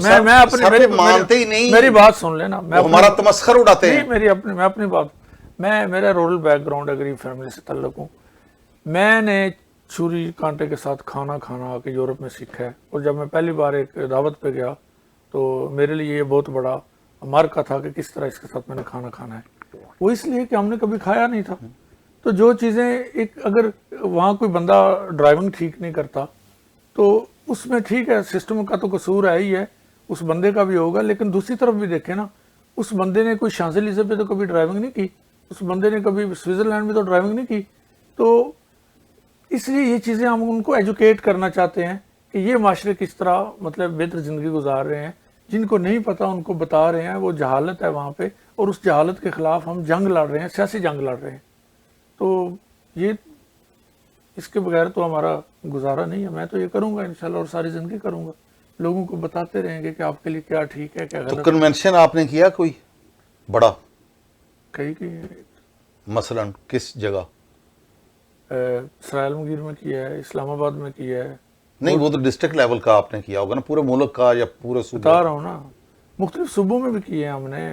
میری بات سن لینا, ہمارا تمسخر اڑاتے ہیں. میں اپنی بات, میرا رورل بیک گراؤنڈ ہے, غریب فیملی سے تعلق ہوں. میں نے چھری کانٹے کے ساتھ کھانا کہ یورپ میں سیکھا ہے, اور جب میں پہلی بار ایک دعوت پہ گیا تو میرے لیے یہ بہت بڑا مارکا تھا کہ کس طرح اس کے ساتھ میں نے کھانا ہے. وہ اس لیے کہ ہم نے کبھی کھایا نہیں تھا. تو جو چیزیں اگر وہاں کوئی بندہ ڈرائیونگ ٹھیک نہیں کرتا تو اس میں ٹھیک ہے, سسٹم کا تو قصور ہے ہی ہے, اس بندے کا بھی ہوگا. لیکن دوسری طرف بھی دیکھیں نا, اس بندے نے کوئی شانزلیزے پہ تو کبھی ڈرائیونگ نہیں کی, اس بندے نے کبھی سوئٹزرلینڈ میں تو ڈرائیونگ نہیں کی. تو اس لیے یہ چیزیں ہم ان کو ایجوکیٹ کرنا چاہتے ہیں کہ یہ معاشرے کس طرح مطلب بہتر زندگی گزار رہے ہیں. جن کو نہیں پتا ان کو بتا رہے ہیں, وہ جہالت ہے وہاں پہ, اور اس جہالت کے خلاف ہم جنگ لڑ رہے ہیں, سیاسی جنگ لڑ رہے ہیں. تو اس کے بغیر تو ہمارا گزارا نہیں ہے. میں تو یہ کروں گا انشاءاللہ اور ساری زندگی کروں گا. لوگوں کو بتاتے رہیں گے کہ آپ کے لیے کیا ٹھیک ہے کیا تو غلط. کنونشن آپ نے کیا کوئی بڑا کئی کی مثلا کس جگہ؟ سرائل مغیر میں کیا ہے, اسلام آباد میں کیا ہے. نہیں وہ تو ڈسٹرکٹ لیول کا آپ نے کیا ہوگا نا, پورے ملک کا یا پورے صوبے؟ بتا رہا ہوں نا, مختلف صوبوں میں بھی کیے ہیں ہم نے.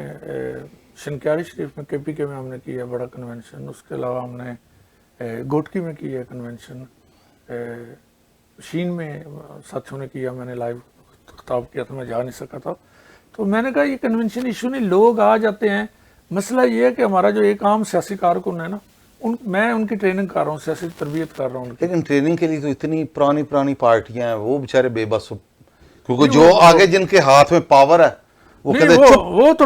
شنکیاری شریف میں KPK میں ہم نے کیا ہے بڑا کنونشن. اس کے علاوہ ہم نے گوٹکی میں کیا ہے کنونشن. شین میں ساتھیوں نے کیا, میں نے لائیو خطاب کیا تھا, میں جا نہیں سکا تھا. تو میں نے کہا یہ کنونشن ایشو نہیں, لوگ آ جاتے ہیں. مسئلہ یہ ہے کہ ہمارا جو ایک عام سیاسی کارکن ہے نا, میں ان کی ٹریننگ کر رہا ہوں, سیاسی تربیت کر رہا ہوں. لیکن ٹریننگ کے لیے تو اتنی پرانی پارٹیاں ہیں, وہ بیچارے بے بس, کیونکہ جو آگے جن کے ہاتھ میں پاور ہے وہ کہتے ہیں وہ تو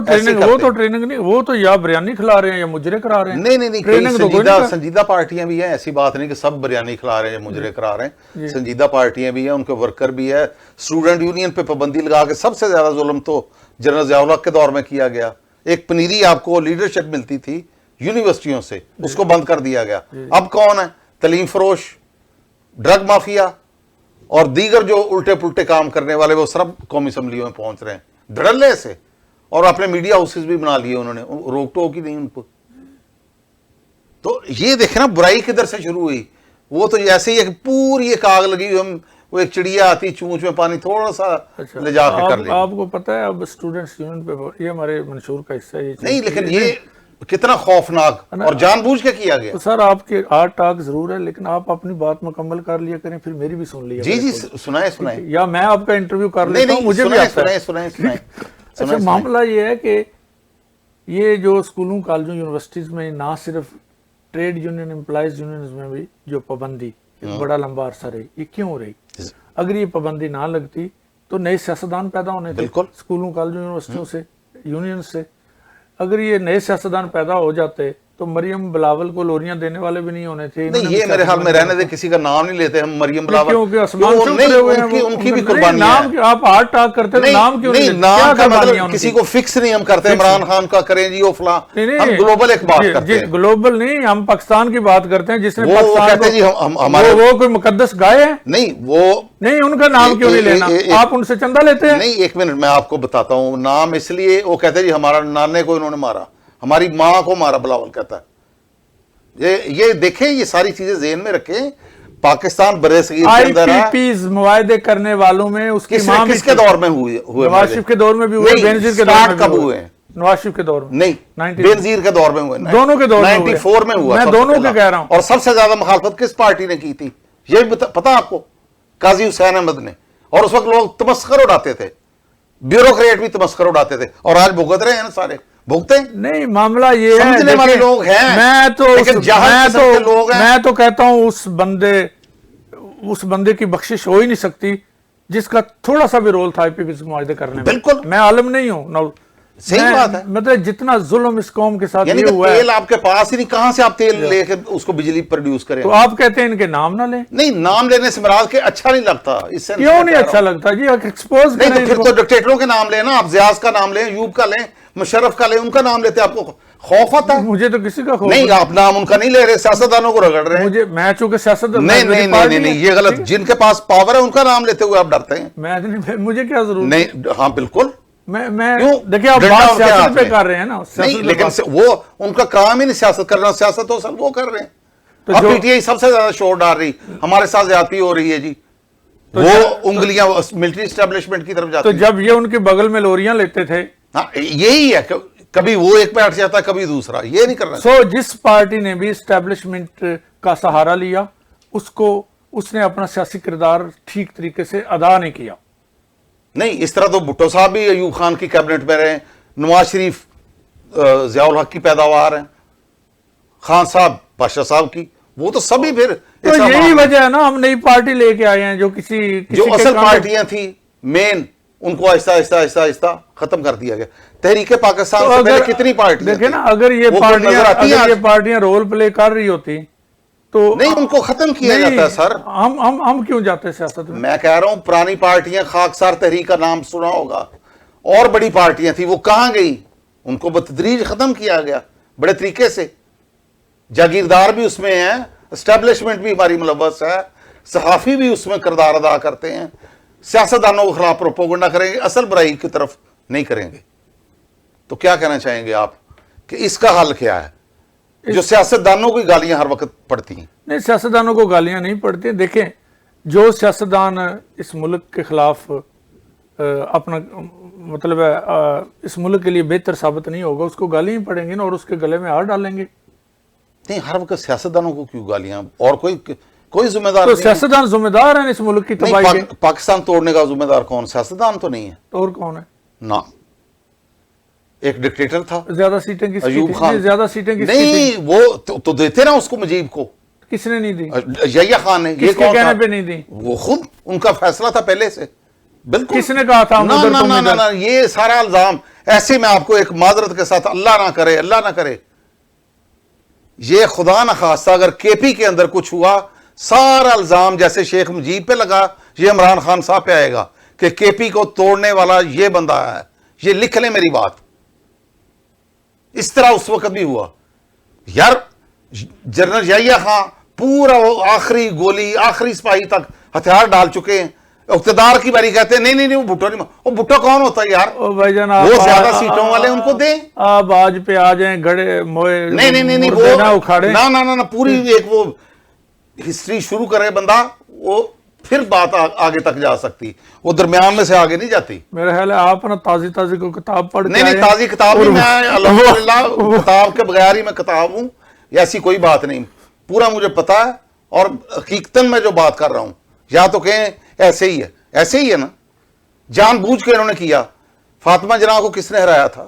ٹریننگ نہیں, وہ تو یا بریانی کھلا رہے ہیں یا مجرے کرا رہے ہیں. نہیں کئی سنجیدہ پارٹیاں بھی ہیں, ایسی بات نہیں کہ سب بریانی کھلا رہے ہیں یا مجرے کرا رہے ہیں. سنجیدہ پارٹیاں بھی ہیں, ان کے ورکر بھی ہے. اسٹوڈنٹ یونین پہ پابندی لگا کے سب سے زیادہ ظلم تو جنرل ضیاء الحق کے دور میں کیا گیا. ایک پنیری آپ کو لیڈرشپ ملتی تھی یونیورسٹیوں سے, اس کو بند کر دیا گیا. اب کون ہے؟ تعلیم فروش, ڈرگ مافیا اور دیگر جو الٹے پلٹے کام کرنے والے, وہ سب قومی اسمبلیوں میں پہنچ رہے ہیں دھڑلے سے, اور اپنے میڈیا ہاؤسز بھی بنا لیے انہوں نے, روک ٹوک ہی نہیں ان کو. تو یہ دیکھیں نا برائی کدھر سے شروع ہوئی. وہ تو جیسے ہی ایک پوری ایک آگ لگی ہوئی, وہ ایک چڑیا آتی چونچ میں پانی تھوڑا سا لے جا کے کر لی. آپ کو پتا ہے اب اسٹوڈنٹس یونین پہ یہ ہمارے منشور کا حصہ ہے. نہیں لیکن یہ کتنا خوفناک اور جان بوجھ کے کیا گیا. سر آپ کے آرٹ ٹاک ضرور ہے, لیکن آپ اپنی بات مکمل کر لیا کریں, پھر میری بھی سن لیا. جی سنائیں. یا میں آپ کا انٹرویو کر لیتا ہوں, مجھے بھی آتا ہے. سنائیں. اچھا, معاملہ یہ ہے کہ یہ جو اسکولوں کالجوں یونیورسٹیز میں نہ صرف ٹریڈ یونین امپلائیز یونینز میں بھی جو پابندی بڑا لمبا عرصہ رہی, یہ کیوں رہی؟ اگر یہ پابندی نہ لگتی تو نئے سیاستدان پیدا ہونے تھے اسکولوں کالجوں یونیورسٹیوں سے, یونین سے. اگر یہ نئے سیاستدان پیدا ہو جاتے تو مریم بلاول کو لوریاں دینے والے بھی نہیں ہونے تھے. نہیں یہ میرے حال میں رہنے دے, کسی کا نام نہیں لیتے ہم مریم بلاول, کیونکہ آسمان سے اترے ہوئے ہیں, ان کی بھی قربانی ہے. آپ آرٹ ٹاک کرتے ہیں, نام کیوں نہیں؟ نام کا مطلب کسی کو فکس نہیں ہم کرتے, عمران خان کا کریں جی وہ فلاں, ہم گلوبل ایک بات کرتے ہیں. گلوبل نہیں, ہم پاکستان کی بات کرتے ہیں, جس نے وہ کوئی مقدس گائے ہیں. نہیں وہ نہیں, ان کا نام کیوں نہیں لینا؟ آپ ان سے چندہ لیتے ہیں. نہیں ایک منٹ میں آپ کو بتاتا ہوں. نام اس لیے وہ کہتے ہیں جی ہمارا نانے کو انہوں نے مارا, ہماری ماں کو مارا, بلاول کہتا ہے. یہ دیکھیں, یہ ساری چیزیں ذہن میں رکھیں. پاکستان برصغیر کے اندر ہے, IPPs معاہدے کرنے والوں میں اس کی ماں کس کے دور میں ہوئے؟ نواز شریف کے دور میں بھی ہوئے, بینظیر کے دور میں کب ہوئے؟ نواز شریف کے دور میں نہیں, بینظیر کے دور میں ہوئے, دونوں کے دور میں 94 میں ہوا. میں دونوں کے کہہ رہا ہوں. اور سب سے زیادہ مخالفت کس پارٹی نے کی تھی یہ بھی پتا آپ کو؟ قاضی حسین احمد نے. اور اس وقت لوگ تمسخر اڑاتے تھے, بیوروکریٹ بھی تمسخر اڑاتے تھے, اور آج بھگت رہے ہیں نا سارے, بھگتے ہیں. نہیں معاملہ یہ ہے, سمجھنے والے لوگ ہیں, میں تو کہتا ہوں اس بندے کی بخشش ہو ہی نہیں سکتی جس کا تھوڑا سا بھی رول تھا IPPs معاہدے کرنے میں. بالکل, میں عالم نہیں ہوں. صحیح بات ہے. مطلب جتنا ظلم اس قوم کے ساتھ یعنی یہ ہوا ہے, تیل آپ کے پاس ہی نہیں, کہاں سے آپ تیل لے کے اس کو بجلی پروڈیوس کریں؟ تو آپ کہتے ہیں ان کے نام نہ لیں. نہیں, نام لینے سے مراد کہ اچھا نہیں لگتا. اس سے کیوں نہیں اچھا لگتا جی؟ ایکسپوز نہیں تو پھر تو ڈکٹیٹروں کے نام لیں نا, آپ زیاض کا نام لیں, ایوب کا لیں, مشرف کا لیں, ان کا نام لیتے آپ کو خوف آتا ہے؟ مجھے تو کسی کا خوف نہیں. آپ نام ان کا نہیں لے رہے, سیاستدانوں کو رگڑ رہے ہیں. میں چونکہ سیاست نہیں, یہ غلط. جن کے پاس پاور ہے ان کا نام لیتے ہوئے آپ ڈرتے ہیں. مجھے کیا ضرورت؟ نہیں, ہاں بالکل. میں دیکھیں آپ بات سیاست پہ کر رہے ہیں نا. نہیں لیکن وہ ان کا کام ہی نہیں سیاست کرنا, سیاست تو سر وہ کر رہے ہیں. اب PTI سب سے زیادہ شور ڈال رہی, ہمارے ساتھ زیادتی ہو رہی ہے جی, وہ انگلیاں ملٹری اسٹیبلشمنٹ کی طرف جاتی. تو جب یہ ان کے بغل میں لوریاں لیتے تھے, ہاں یہی ہے, کبھی وہ ایک پہ ہٹ جاتا ہے کبھی دوسرا, یہ نہیں کرنا. جس پارٹی نے بھی اسٹیبلشمنٹ کا سہارا لیا اس نے اپنا سیاسی کردار ٹھیک طریقے سے ادا نہیں کیا. نہیں اس طرح تو بھٹو صاحب بھی ایوب خان کی کیبنٹ میں رہے, نواز شریف ضیاء الحق کی پیداوار ہیں, خان صاحب بادشاہ صاحب کی, وہ تو سبھی پھر. تو یہی وجہ ہے نا ہم نئی پارٹی لے کے آئے ہیں جو جو اصل پارٹیاں تھیں مین, ان کو آہستہ آہستہ ختم کر دیا گیا. تحریک پاکستان سے پہلے کتنی پارٹیاں دیکھیں نا, اگر یہ پارٹیاں رول پلے کر رہی ہوتی تو نہیں, ان کو ختم کیا جاتا ہے سر. ہم کیوں جاتے سیاست میں؟ میں کہہ رہا ہوں پرانی پارٹیاں, خاکسار تحریک کا نام سنا ہوگا, اور بڑی پارٹیاں تھیں, وہ کہاں گئی؟ ان کو بتدریج ختم کیا گیا بڑے طریقے سے. جاگیردار بھی اس میں ہیں, اسٹیبلشمنٹ بھی ہماری ملوث ہے, صحافی بھی اس میں کردار ادا کرتے ہیں, سیاستدانوں کے خلاف پروپیگنڈا کریں گے, اصل برائی کی طرف نہیں کریں گے. تو کیا کہنا چاہیں گے آپ کہ اس کا حل کیا ہے جو سیاستدانوں کی گالیاں ہر وقت پڑتی ہیں؟ نہیں, سیاستدانوں کو گالیاں نہیں پڑتی. دیکھیں, جو سیاستدان اس ملک کے خلاف اپنا مطلب ہے اس ملک کے لیے بہتر ثابت نہیں ہوگا, اس کو گالیاں پڑیں گے نا اور اس کے گلے میں ہار ڈالیں گے. نہیں, ہر وقت سیاستدانوں کو کیوں گالیاں؟ اور کوئی ذمہ دار تو نہیں؟ سیاستدان ذمہ دار ہیں اس ملک کی تباہی کے. پاکستان توڑنے کا ذمہ دار کون؟ سیاستدان تو نہیں ہے. اور کون ہے؟ نہ, ایک ڈکٹیٹر تھا زیادہ سیٹیں کس کی ایوب تھیں؟ خان. زیادہ سیٹیں کس کی تھیں؟ نہیں, وہ تو دیتے نا اس کو, مجیب کو. کس نے نہیں دی؟ یحییٰ خان نے. کس کے کہنے پہ نہیں دی؟ وہ خود ان کا فیصلہ تھا پہلے سے. بالکل. کس نے کہا تھا نہ, یہ سارا الزام ایسے میں آپ کو ایک معذرت کے ساتھ, اللہ نہ کرے, یہ خدا نہ خواستہ اگر کے پی کے اندر کچھ ہوا, سارا الزام جیسے شیخ مجیب پہ لگا یہ عمران خان صاحب پہ آئے گا کہ کے پی کو توڑنے والا یہ بندہ ہے. یہ لکھ لیں میری بات. اس طرح اس وقت بھی ہوا یار. جنرل یحییٰ خان پورا آخری گولی, آخری سپاہی تک ہتھیار ڈال چکے ہیں. اقتدار کی باری کہتے ہیں نہیں وہ بھٹو نہیں. وہ بھٹو کون ہوتا ہے یار؟ بھائی جان, وہ زیادہ سیٹوں والے ان کو دیں. آپ آج پہ آ جائیں گڑے موئے نہیں وہ نہ اکھاڑیں. نہ پوری ایک وہ ہسٹری شروع کرے بندہ, وہ پھر بات آگے تک جا سکتی, وہ درمیان میں سے آگے نہیں جاتی. میرا خیال ہے آپ نا تازی کو کتاب پڑھ کے نہیں, تازی کتاب نہیں, میں الحمدللہ کتاب کے بغیر ہی میں کتاب ہوں, ایسی کوئی بات نہیں. پورا مجھے پتا ہے, اور حقیقتاً میں جو بات کر رہا ہوں, یا تو کہیں ایسے ہی ہے نا. جان بوجھ کے انہوں نے کیا. فاطمہ جناح کو کس نے ہرایا تھا؟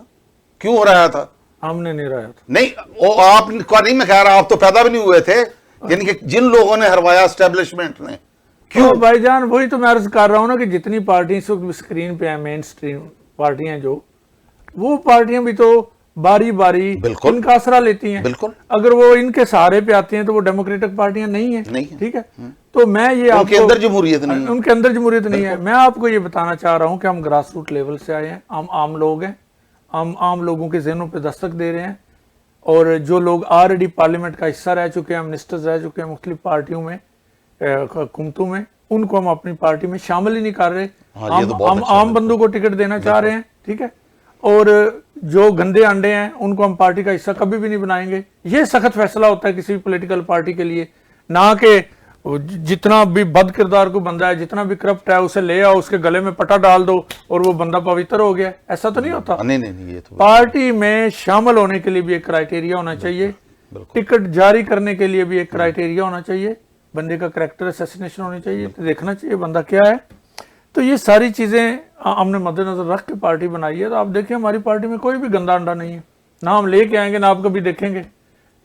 کیوں ہرایا تھا؟ ہم نے نہیں ہرایا تھا. نہیں, وہ آپ کا نہیں میں کہہ رہا, آپ تو پیدا بھی نہیں ہوئے تھے. یعنی کہ جن لوگوں نے ہروایا اسٹیبلشمنٹ نے, کیوں؟ بھائی جان, وہی تو میں عرض کر رہا ہوں نا کہ جتنی پارٹی اس وقت اسکرین پہ ہیں, مین سٹریم پارٹیاں جو, وہ پارٹیاں بھی تو باری باری ان کا آسرا لیتی ہیں. بالکل. اگر وہ ان کے سہارے پہ آتی ہیں تو وہ ڈیموکریٹک پارٹیاں نہیں ہیں. ٹھیک ہے, تو میں یہ ان کے اندر جمہوریت نہیں ہے. ان کے اندر جمہوریت نہیں ہے. میں آپ کو یہ بتانا چاہ رہا ہوں کہ ہم گراس روٹ لیول سے آئے ہیں, ہم عام لوگ ہیں, ہم عام لوگوں کے ذہنوں پہ دستک دے رہے ہیں. اور جو لوگ آلریڈی پارلیمنٹ کا حصہ رہ چکے ہیں, منسٹرز رہ چکے ہیں مختلف پارٹیوں میں, حکومتوں میں, ان کو ہم اپنی پارٹی میں شامل ہی نہیں کر رہے. ہم عام بندوں کو ٹکٹ دینا چاہ رہے ہیں. ٹھیک ہے, اور جو گندے انڈے ہیں ان کو ہم پارٹی کا حصہ کبھی بھی نہیں بنائیں گے. یہ سخت فیصلہ ہوتا ہے کسی بھی پولیٹیکل پارٹی کے لیے, نہ کہ جتنا بھی بد کردار کو بندہ ہے, جتنا بھی کرپٹ ہے, اسے لے آؤ, اس کے گلے میں پٹا ڈال دو اور وہ بندہ پویتر ہو گیا. ایسا تو نہیں ہوتا. نہیں, یہ تو پارٹی میں شامل ہونے کے لیے بھی ایک کرائیٹیریا ہونا چاہیے, ٹکٹ جاری کرنے کے لیے بھی ایک کرائیٹیریا ہونا چاہیے, بندے کا کریکٹر اسیسینیشن ہونی چاہیے, دیکھنا چاہیے بندہ کیا ہے. تو یہ ساری چیزیں ہم نے مد نظر رکھ کے پارٹی بنائی ہے. تو آپ دیکھیں ہماری پارٹی میں کوئی بھی گندا انڈا نہیں ہے, نہ ہم لے کے آئیں گے, نہ آپ کبھی دیکھیں گے.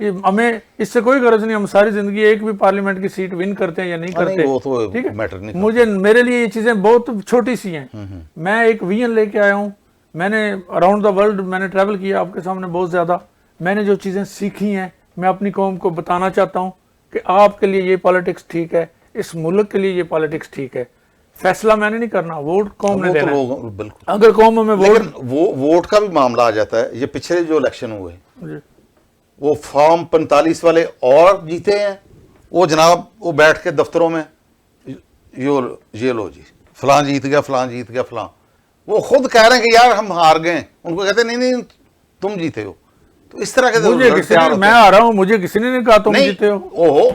ہمیں اس سے کوئی غرض نہیں, ہم ساری زندگی ایک بھی پارلیمنٹ کی سیٹ ون کرتے ہیں یا نہیں کرتے. ٹھیک ہے, میرے لیے یہ چیزیں بہت چھوٹی سی ہیں. میں ایک ویژن لے کے آیا ہوں, میں نے اراؤنڈ دا ورلڈ میں نے ٹریول کیا آپ کے سامنے بہت زیادہ. میں نے جو چیزیں سیکھی ہیں میں اپنی قوم کو بتانا چاہتا ہوں کہ آپ کے لیے یہ پالیٹکس ٹھیک ہے, اس ملک کے لیے یہ پالیٹکس ٹھیک ہے. فیصلہ میں نے نہیں کرنا, ووٹ قوم نے دینا ہے. اگر قوم میں ووٹ کا بھی معاملہ آ جاتا ہے. یہ پچھلے جو الیکشن ہوئے وہ فارم 45 والے اور جیتے ہیں, وہ جناب وہ بیٹھ کے دفتروں میں یہ لو جی فلاں جیت گیا, فلاں. وہ خود کہہ رہے ہیں کہ یار ہم ہار گئے. ان کو کہتے ہیں نہیں تم جیتے ہو. تو اس طرح کے میں آ رہا ہوں, مجھے کسی نے نہیں کہا تم جیتے ہو.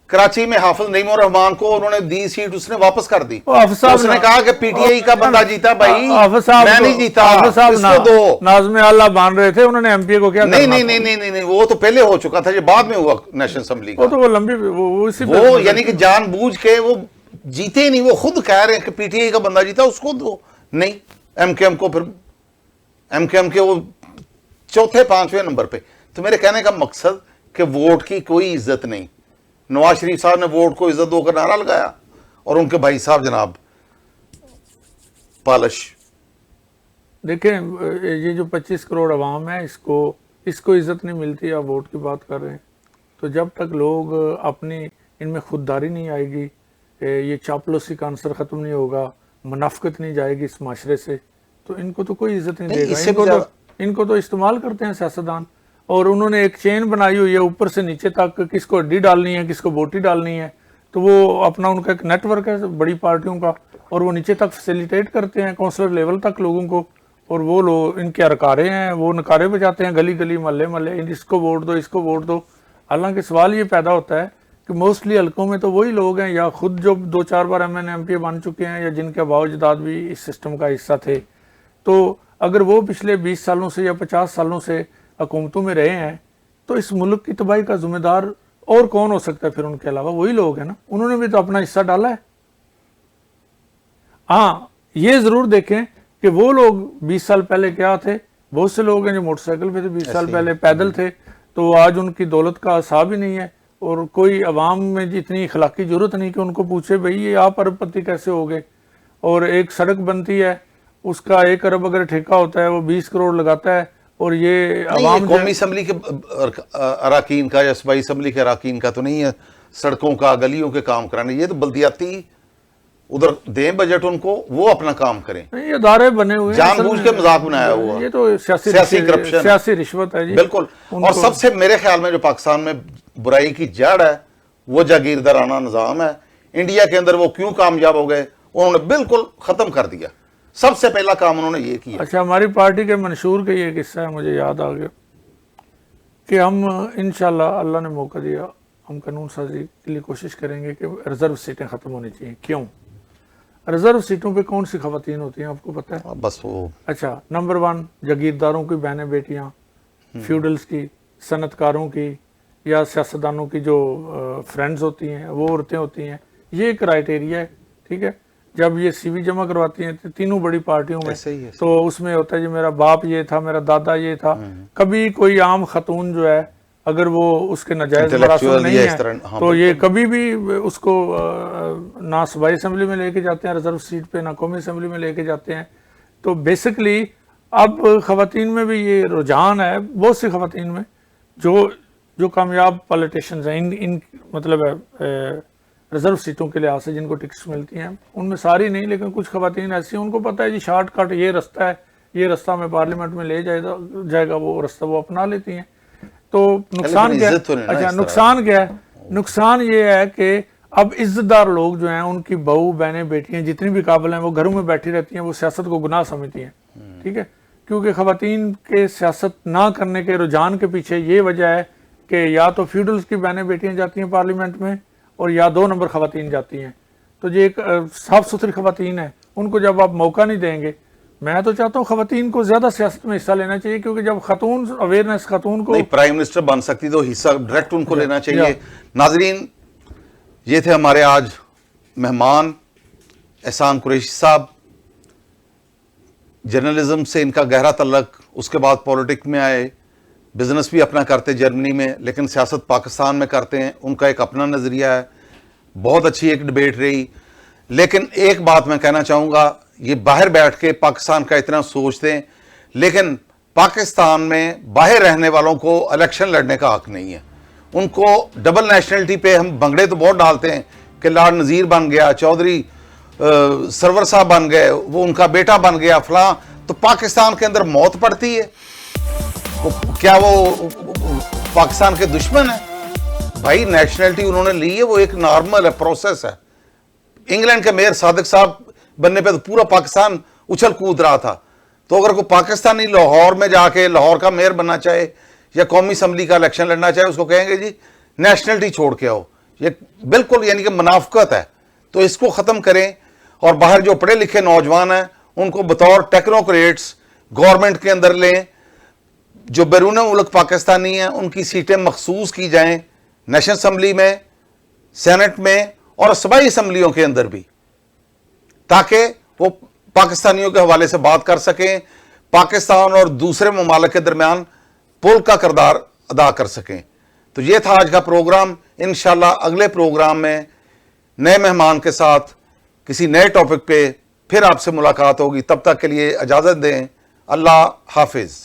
کراچی میں حافظ نعیم الرحمان کو انہوں نے دی سیٹ, اس نے واپس کر دی. اس نے کہا کہ پی ٹی آئی کا بندہ جیتا, بھائی میں نہیں جیتا, اس کو دو. ناظم اللہ مان رہے تھے, انہوں نے ایم پی اے کو کیا کرنا. نہیں, وہ تو پہلے ہو چکا تھا, یہ بعد میں ہوا نیشنل اسمبلی کا. وہ لمبی وہ یعنی کہ جان بوجھ کے وہ جیتے نہیں. وہ خود کہہ رہے ہیں کہ پی ٹی آئی کا بندہ جیتا, اس کو دو. نہیں, ایم کے ایم کو, پھر ایم کے ایم کے وہ چوتھے 5ویں نمبر پہ. تو میرے کہنے کا مقصد کہ ووٹ کی کوئی عزت نہیں. نواز شریف صاحب نے ووٹ کو عزت دو کر نعرہ لگایا, اور ان کے بھائی صاحب جناب پالش. دیکھیں یہ جو 25 کروڑ عوام ہے, اس کو عزت نہیں ملتی. آپ ووٹ کی بات کر رہے ہیں, تو جب تک لوگ اپنی ان میں خودداری نہیں آئے گی, یہ چاپلوسی کا عنصر ختم نہیں ہوگا, منافقت نہیں جائے گی اس معاشرے سے, تو ان کو تو کوئی عزت نہیں دے گا. ان کو تو استعمال کرتے ہیں سیاستدان, اور انہوں نے ایک چین بنائی ہوئی ہے اوپر سے نیچے تک, کس کو ہڈی ڈالنی ہے, کس کو بوٹی ڈالنی ہے, تو وہ اپنا ان کا ایک نیٹ ورک ہے بڑی پارٹیوں کا, اور وہ نیچے تک فیسیلیٹیٹ کرتے ہیں کونسلر لیول تک لوگوں کو, اور وہ لوگ ان کے ارکارے ہیں, وہ نکارے بجاتے ہیں گلی گلی محلے محلے, اس کو ووٹ دو, اس کو ووٹ دو. حالانکہ سوال یہ پیدا ہوتا ہے کہ موسٹلی حلقوں میں تو وہی لوگ ہیں یا خود جو 2-4 بار ایم این ایم پی بن چکے ہیں, یا جن کے آباء و اجداد بھی اس سسٹم کا حصہ تھے. تو اگر وہ پچھلے 20 سالوں سے یا 50 سالوں سے حکومتوں میں رہے ہیں, تو اس ملک کی تباہی کا ذمہ دار اور کون ہو سکتا ہے پھر ان کے علاوہ؟ وہی لوگ ہیں نا, انہوں نے بھی تو اپنا حصہ ڈالا ہے. ہاں یہ ضرور دیکھیں کہ وہ لوگ 20 سال پہلے کیا تھے. بہت سے لوگ ہیں جو موٹر سائیکل پہ تھے 20 سال پہلے, پیدل تھے, تو آج ان کی دولت کا حساب ہی نہیں ہے, اور کوئی عوام میں اتنی اخلاقی ضرورت نہیں کہ ان کو پوچھے بھئی یہ آپ ارب پتی کیسے ہو گئے. اور ایک سڑک بنتی ہے, اس کا 1 ارب اگر ٹھیکہ ہوتا ہے, وہ 20 کروڑ لگاتا ہے, اور یہ عوام قومی اسمبلی کے اراکین کا یا صوبائی اسمبلی کے اراکین کا تو نہیں ہے سڑکوں کا, گلیوں کے کام کرانے, یہ تو بلدیاتی ادھر دیں بجٹ ان کو, وہ اپنا کام کریں. یہ ادارے بنے ہوئے جان بوجھ کے مذاق بنایا ہوا, یہ تو سیاسی کرپشن, سیاسی رشوت ہے جی. بالکل. اور سب سے میرے خیال میں جو پاکستان میں برائی کی جڑ ہے وہ جاگیردارانہ نظام ہے. انڈیا کے اندر وہ کیوں کامیاب ہو گئے, انہوں نے بالکل ختم کر دیا. سب سے پہلا کام انہوں نے یہ کیا. اچھا, ہماری پارٹی کے منشور کا یہ قصہ ہے, مجھے یاد آ گیا کہ ہم انشاءاللہ اللہ نے موقع دیا, ہم قانون سازی کے لیے کوشش کریں گے کہ ریزرو سیٹیں ختم ہونی چاہیے. کیوں؟ ریزرو سیٹوں پہ کون سی خواتین ہوتی ہیں آپ کو پتہ ہے؟ بس وہ اچھا, نمبر 1 جاگیرداروں کی بہنیں بیٹیاں, فیوڈلز کی, صنعت کاروں کی, یا سیاستدانوں کی جو فرینڈز ہوتی ہیں, وہ عورتیں ہوتی ہیں. یہ ایک کرائیٹیریا ہے, ٹھیک ہے. جب یہ سی وی جمع کرواتی ہیں تینوں بڑی پارٹیوں میں, تو اس میں ہوتا ہے جی میرا باپ یہ تھا, میرا دادا یہ تھا. کبھی کوئی عام خاتون جو ہے اگر وہ اس کے ناجائز مراسم نہیں ہے تو یہ کبھی بھی اس کو نہ صوبائی اسمبلی میں لے کے جاتے ہیں ریزرو سیٹ پہ, نہ قومی اسمبلی میں لے کے جاتے ہیں. تو بیسکلی اب خواتین میں بھی یہ رجحان ہے, بہت سی خواتین میں جو کامیاب پالیٹیشنز ہیں, ان مطلب ریزرو سیٹوں کے لحاظ سے جن کو ٹکٹس ملتی ہیں, ان میں ساری نہیں لیکن کچھ خواتین ایسی ہیں ان کو پتہ ہے جی شارٹ کٹ یہ رستہ ہے, یہ رستہ میں پارلیمنٹ میں لے جائے گا, وہ رستہ وہ اپنا لیتی ہیں. تو نقصان کیا ہے؟ اچھا نقصان کیا ہے؟ نقصان یہ ہے کہ اب عزت دار لوگ جو ہیں, ان کی بہو بہنیں بیٹیاں جتنی بھی قابل ہیں, وہ گھروں میں بیٹھی رہتی ہیں, وہ سیاست کو گناہ سمجھتی ہیں. ٹھیک ہے, کیونکہ خواتین کے سیاست نہ کرنے کے رجحان کے پیچھے یہ وجہ ہے کہ یا تو فیوڈلز کی بہنیں بیٹیاں جاتی ہیں پارلیمنٹ میں, اور یا 2 نمبر خواتین جاتی ہیں. تو یہ ایک صاف ستھری خواتین ہیں, ان کو جب آپ موقع نہیں دیں گے, میں تو چاہتا ہوں خواتین کو زیادہ سیاست میں حصہ لینا چاہیے, کیونکہ جب خاتون اویئرنیس خاتون کو پرائم منسٹر بن سکتی تو حصہ ڈائریکٹ ان کو لینا چاہیے. ناظرین, یہ تھے ہمارے آج مہمان احسان قریشی صاحب. جرنلزم سے ان کا گہرا تعلق, اس کے بعد پولیٹک میں آئے, بزنس بھی اپنا کرتے جرمنی میں, لیکن سیاست پاکستان میں کرتے ہیں. ان کا ایک اپنا نظریہ ہے, بہت اچھی ایک ڈبیٹ رہی. لیکن ایک بات میں کہنا چاہوں گا, یہ باہر بیٹھ کے پاکستان کا اتنا سوچتے ہیں, لیکن پاکستان میں باہر رہنے والوں کو الیکشن لڑنے کا حق نہیں ہے. ان کو ڈبل نیشنلٹی پہ ہم بنگڑے تو بہت ڈالتے ہیں کہ لارڈ نذیر بن گیا, چودھری سرور صاحب بن گئے, وہ ان کا بیٹا بن گیا فلاں. تو پاکستان کے اندر موت پڑتی ہے, کیا وہ پاکستان کے دشمن ہیں؟ بھائی نیشنلٹی انہوں نے لی ہے, وہ ایک نارمل ہے, پروسیس ہے. انگلینڈ کے میئر صادق صاحب بننے پہ تو پورا پاکستان اچھل کود رہا تھا. تو اگر کوئی پاکستانی لاہور میں جا کے لاہور کا میئر بننا چاہے یا قومی اسمبلی کا الیکشن لڑنا چاہے, اس کو کہیں گے جی نیشنلٹی چھوڑ کے آؤ. یہ بالکل یعنی کہ منافقت ہے. تو اس کو ختم کریں, اور باہر جو پڑھے لکھے نوجوان ہیں ان کو بطور ٹیکنوکریٹس گورنمنٹ کے اندر لیں. جو بیرون ملک پاکستانی ہیں ان کی سیٹیں مخصوص کی جائیں نیشنل اسمبلی میں, سینٹ میں, اور صوبائی اسمبلیوں کے اندر بھی, تاکہ وہ پاکستانیوں کے حوالے سے بات کر سکیں, پاکستان اور دوسرے ممالک کے درمیان پل کا کردار ادا کر سکیں. تو یہ تھا آج کا پروگرام. انشاءاللہ اگلے پروگرام میں نئے مہمان کے ساتھ کسی نئے ٹاپک پہ پھر آپ سے ملاقات ہوگی. تب تک کے لیے اجازت دیں. اللہ حافظ.